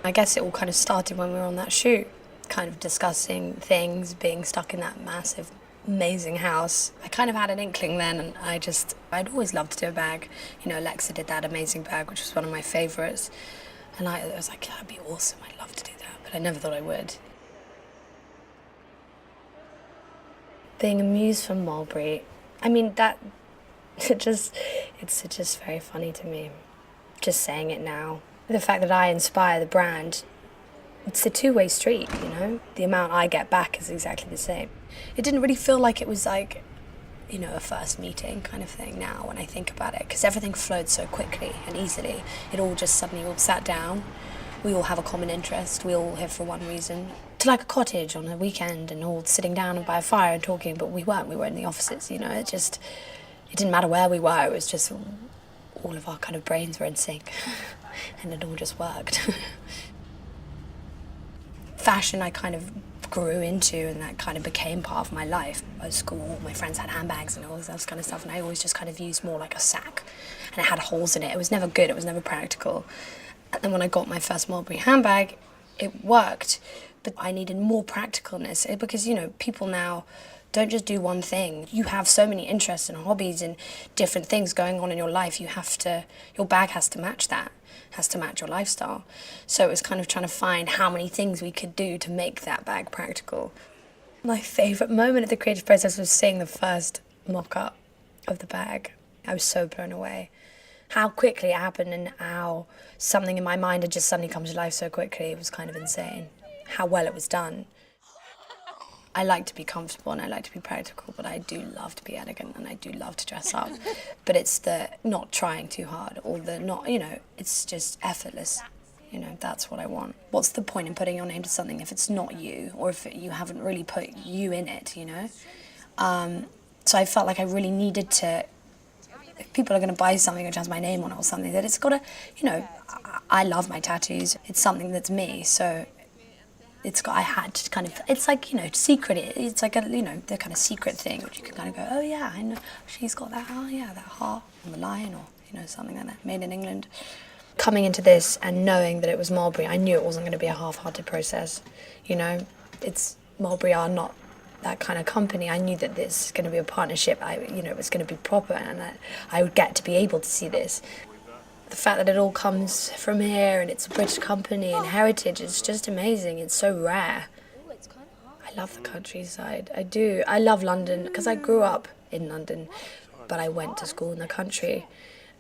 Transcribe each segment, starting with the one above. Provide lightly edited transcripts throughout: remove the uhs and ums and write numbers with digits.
I guess it all kind of started when we were on that shoot, kind of discussing things, being stuck in that massive, amazing house. I kind of had an inkling then, and I'd always loved to do a bag. You know, Alexa did that amazing bag, which was one of my favourites. And I was like, that'd be awesome, I'd love to do that, but I never thought I would. Being a muse for Mulberry, I mean, it's just very funny to me, just saying it now. The fact that I inspire the brand, it's a two-way street, you know? The amount I get back is exactly the same. It didn't really feel like it was like, you know, a first meeting kind of thing now when I think about it, because everything flowed so quickly and easily. It all just suddenly all sat down. We all have a common interest. We all here for one reason. To like a cottage on a weekend and all sitting down by a fire and talking, but we weren't. We were in the offices, you know. It didn't matter where we were. It was just all of our kind of brains were in sync and it all just worked. Fashion I kind of grew into, and that kind of became part of my life. At school, my friends had handbags and all this kind of stuff, and I always just kind of used more like a sack, and it had holes in it. It was never good, it was never practical. And then when I got my first Mulberry handbag, it worked, but I needed more practicalness, because, you know, people now don't just do one thing. You have so many interests and hobbies and different things going on in your life. Your bag has to match that, has to match your lifestyle. So it was kind of trying to find how many things we could do to make that bag practical. My favourite moment of the creative process was seeing the first mock-up of the bag. I was so blown away. How quickly it happened and how something in my mind had just suddenly come to life so quickly. It was kind of insane. How well it was done. I like to be comfortable and I like to be practical, but I do love to be elegant and I do love to dress up. But it's the not trying too hard, or the not, you know, it's just effortless. You know, that's what I want. What's the point in putting your name to something if it's not you, or if you haven't really put you in it, you know? So I felt like I really needed to, if people are going to buy something which has my name on it or something, that it's got to, you know, I love my tattoos. It's something that's me, so I had to kind of, it's like, you know, secret, it's like a, you know, the kind of secret thing, which you can kind of go, oh yeah, I know, she's got that, oh yeah, that heart on the lion, or, you know, something like that, made in England. Coming into this and knowing that it was Mulberry, I knew it wasn't going to be a half-hearted process, you know. Mulberry are not that kind of company. I knew that this is going to be a partnership. You know, it was going to be proper, and that I would get to be able to see this. The fact that it all comes from here and it's a British company and heritage is just amazing. It's so rare. I love the countryside. I do. I love London because I grew up in London, but I went to school in the country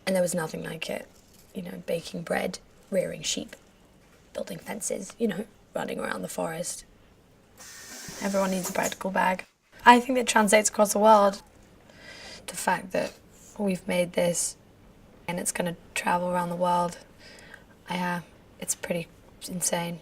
and there was nothing like it. You know, baking bread, rearing sheep, building fences, you know, running around the forest. Everyone needs a practical bag. I think that translates across the world. The fact that we've made this and it's going to travel around the world, it's pretty insane.